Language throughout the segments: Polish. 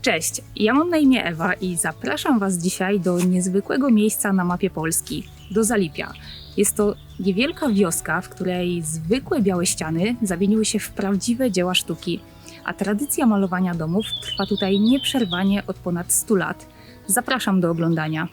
Cześć, ja mam na imię Ewa i zapraszam Was dzisiaj do niezwykłego miejsca na mapie Polski, do Zalipia. Jest to niewielka wioska, w której zwykłe białe ściany zamieniły się w prawdziwe dzieła sztuki, a tradycja malowania domów trwa tutaj nieprzerwanie od ponad 100 lat. Zapraszam do oglądania.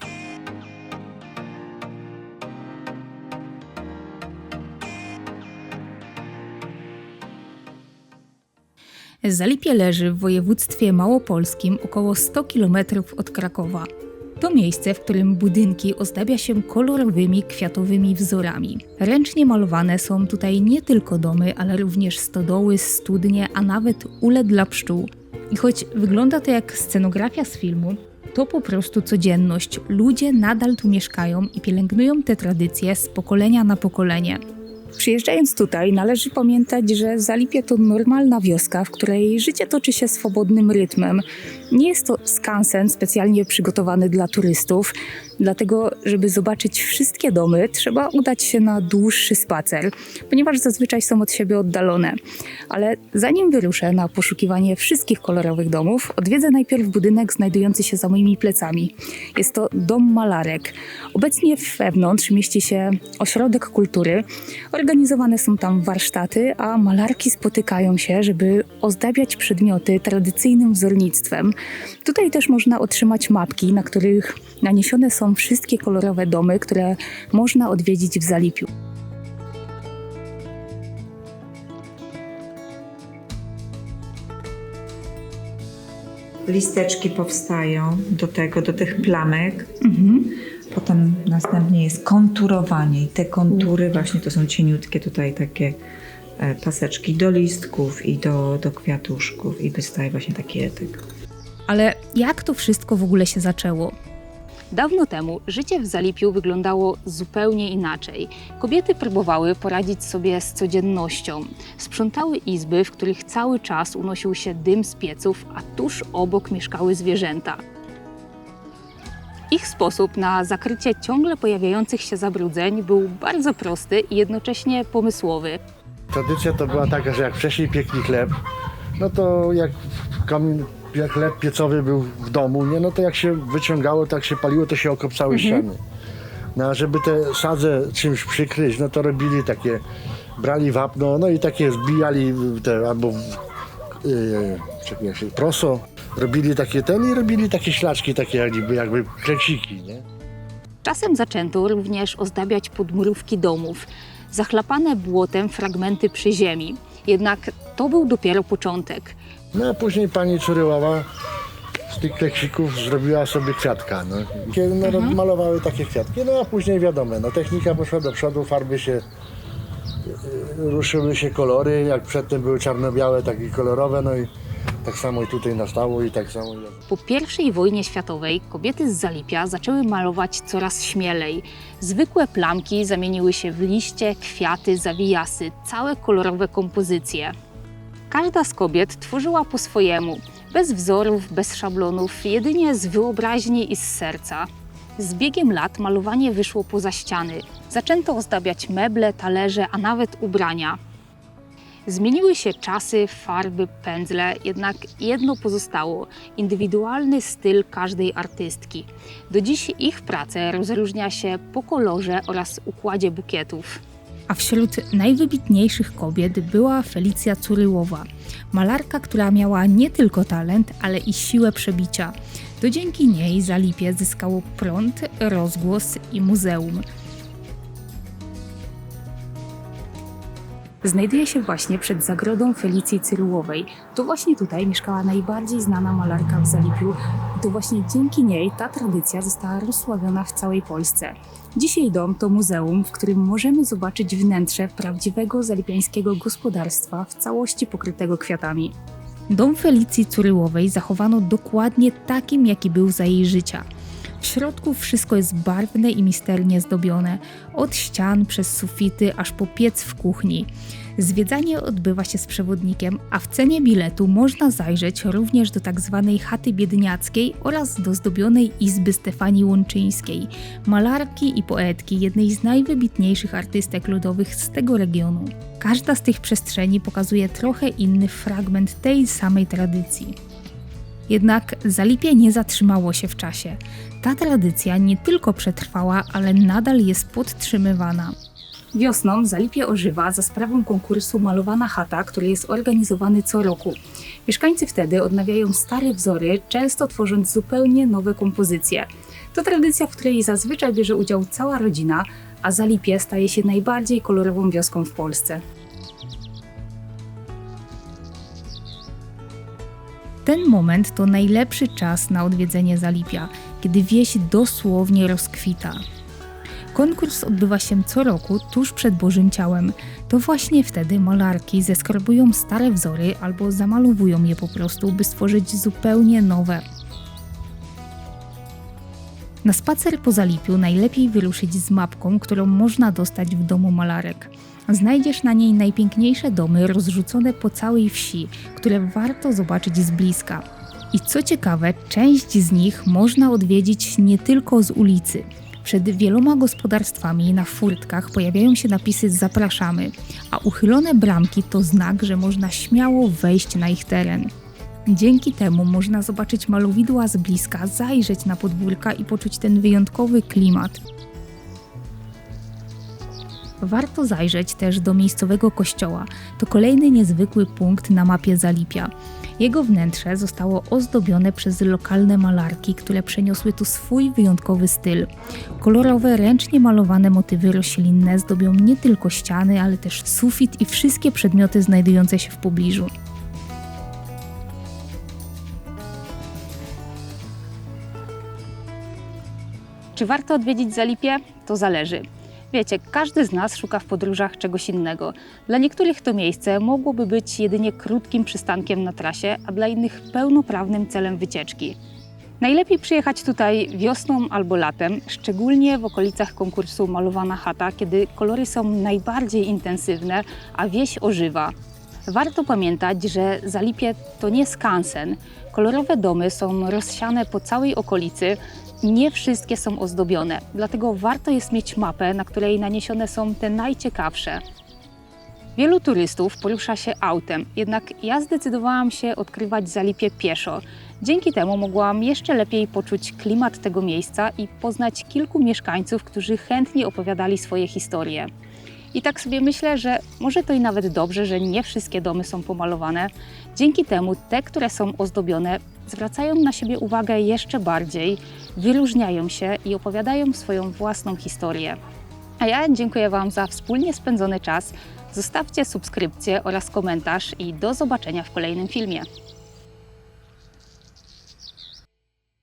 Zalipie leży w województwie małopolskim około 100 km od Krakowa. To miejsce, w którym budynki ozdabia się kolorowymi, kwiatowymi wzorami. Ręcznie malowane są tutaj nie tylko domy, ale również stodoły, studnie, a nawet ule dla pszczół. I choć wygląda to jak scenografia z filmu, to po prostu codzienność. Ludzie nadal tu mieszkają i pielęgnują te tradycje z pokolenia na pokolenie. Przyjeżdżając tutaj, należy pamiętać, że Zalipie to normalna wioska, w której życie toczy się swobodnym rytmem. Nie jest to skansen specjalnie przygotowany dla turystów, dlatego, żeby zobaczyć wszystkie domy, trzeba udać się na dłuższy spacer, ponieważ zazwyczaj są od siebie oddalone. Ale zanim wyruszę na poszukiwanie wszystkich kolorowych domów, odwiedzę najpierw budynek znajdujący się za moimi plecami. Jest to Dom Malarek. Obecnie wewnątrz mieści się ośrodek kultury. Organizowane są tam warsztaty, a malarki spotykają się, żeby ozdabiać przedmioty tradycyjnym wzornictwem. Tutaj też można otrzymać mapki, na których naniesione są wszystkie kolorowe domy, które można odwiedzić w Zalipiu. Listeczki powstają do tych plamek. Potem następnie jest konturowanie i te kontury właśnie to są cieniutkie tutaj takie paseczki do listków i do kwiatuszków i wystaje właśnie taki etyk. Ale jak to wszystko w ogóle się zaczęło? Dawno temu życie w Zalipiu wyglądało zupełnie inaczej. Kobiety próbowały poradzić sobie z codziennością. Sprzątały izby, w których cały czas unosił się dym z pieców, a tuż obok mieszkały zwierzęta. Ich sposób na zakrycie ciągle pojawiających się zabrudzeń był bardzo prosty i jednocześnie pomysłowy. Tradycja to była taka, że jak wcześniej piekli chleb, no to jak chleb piecowy był w domu, nie, no to jak się wyciągało, tak się paliło, to się okopcały ściany. No a żeby te sadze czymś przykryć, no to robili takie, brali wapno, no i takie zbijali te, albo proso, robili takie i robili takie ślaczki, takie jakby kreksiki, nie? Czasem zaczęto również ozdabiać podmurówki domów, zachlapane błotem fragmenty przy ziemi. Jednak to był dopiero początek. No a później pani Curyłowa z tych kleksików zrobiła sobie kwiatka, no. Kiedy malowały takie kwiatki, no a później wiadomo, no technika poszła do przodu, farby się, ruszyły się kolory, jak przedtem były czarno-białe, tak i kolorowe, no i tak samo i tutaj nastało i tak samo. Po I wojnie światowej kobiety z Zalipia zaczęły malować coraz śmielej. Zwykłe plamki zamieniły się w liście, kwiaty, zawijasy, całe kolorowe kompozycje. Każda z kobiet tworzyła po swojemu, bez wzorów, bez szablonów, jedynie z wyobraźni i z serca. Z biegiem lat malowanie wyszło poza ściany. Zaczęto ozdabiać meble, talerze, a nawet ubrania. Zmieniły się czasy, farby, pędzle, jednak jedno pozostało – indywidualny styl każdej artystki. Do dziś ich praca rozróżnia się po kolorze oraz układzie bukietów. A wśród najwybitniejszych kobiet była Felicja Curyłowa, malarka, która miała nie tylko talent, ale i siłę przebicia. To dzięki niej Zalipie zyskało prąd, rozgłos i muzeum. Znajduję się właśnie przed zagrodą Felicji Curyłowej. To właśnie tutaj mieszkała najbardziej znana malarka w Zalipiu i to właśnie dzięki niej ta tradycja została rozsławiona w całej Polsce. Dzisiaj dom to muzeum, w którym możemy zobaczyć wnętrze prawdziwego zalipiańskiego gospodarstwa w całości pokrytego kwiatami. Dom Felicji Curyłowej zachowano dokładnie takim, jaki był za jej życia. W środku wszystko jest barwne i misternie zdobione, od ścian przez sufity aż po piec w kuchni. Zwiedzanie odbywa się z przewodnikiem, a w cenie biletu można zajrzeć również do tzw. chaty biedniackiej oraz do zdobionej izby Stefanii Łączyńskiej, malarki i poetki, jednej z najwybitniejszych artystek ludowych z tego regionu. Każda z tych przestrzeni pokazuje trochę inny fragment tej samej tradycji. Jednak Zalipie nie zatrzymało się w czasie. Ta tradycja nie tylko przetrwała, ale nadal jest podtrzymywana. Wiosną Zalipie ożywa za sprawą konkursu Malowana chata, który jest organizowany co roku. Mieszkańcy wtedy odnawiają stare wzory, często tworząc zupełnie nowe kompozycje. To tradycja, w której zazwyczaj bierze udział cała rodzina, a Zalipie staje się najbardziej kolorową wioską w Polsce. Ten moment to najlepszy czas na odwiedzenie Zalipia, kiedy wieś dosłownie rozkwita. Konkurs odbywa się co roku tuż przed Bożym Ciałem. To właśnie wtedy malarki zeskarbują stare wzory albo zamalowują je po prostu, by stworzyć zupełnie nowe. Na spacer po Zalipiu najlepiej wyruszyć z mapką, którą można dostać w domu malarek. Znajdziesz na niej najpiękniejsze domy rozrzucone po całej wsi, które warto zobaczyć z bliska. I co ciekawe, część z nich można odwiedzić nie tylko z ulicy. Przed wieloma gospodarstwami na furtkach pojawiają się napisy „Zapraszamy”, a uchylone bramki to znak, że można śmiało wejść na ich teren. Dzięki temu można zobaczyć malowidła z bliska, zajrzeć na podwórka i poczuć ten wyjątkowy klimat. Warto zajrzeć też do miejscowego kościoła. To kolejny niezwykły punkt na mapie Zalipia. Jego wnętrze zostało ozdobione przez lokalne malarki, które przeniosły tu swój wyjątkowy styl. Kolorowe, ręcznie malowane motywy roślinne zdobią nie tylko ściany, ale też sufit i wszystkie przedmioty znajdujące się w pobliżu. Czy warto odwiedzić Zalipie? To zależy. Wiecie, każdy z nas szuka w podróżach czegoś innego. Dla niektórych to miejsce mogłoby być jedynie krótkim przystankiem na trasie, a dla innych pełnoprawnym celem wycieczki. Najlepiej przyjechać tutaj wiosną albo latem, szczególnie w okolicach konkursu Malowana chata, kiedy kolory są najbardziej intensywne, a wieś ożywa. Warto pamiętać, że Zalipie to nie skansen. Kolorowe domy są rozsiane po całej okolicy. Nie wszystkie są ozdobione, dlatego warto jest mieć mapę, na której naniesione są te najciekawsze. Wielu turystów porusza się autem, jednak ja zdecydowałam się odkrywać Zalipie pieszo. Dzięki temu mogłam jeszcze lepiej poczuć klimat tego miejsca i poznać kilku mieszkańców, którzy chętnie opowiadali swoje historie. I tak sobie myślę, że może to i nawet dobrze, że nie wszystkie domy są pomalowane. Dzięki temu te, które są ozdobione, zwracają na siebie uwagę jeszcze bardziej, wyróżniają się i opowiadają swoją własną historię. A ja dziękuję Wam za wspólnie spędzony czas. Zostawcie subskrypcję oraz komentarz i do zobaczenia w kolejnym filmie.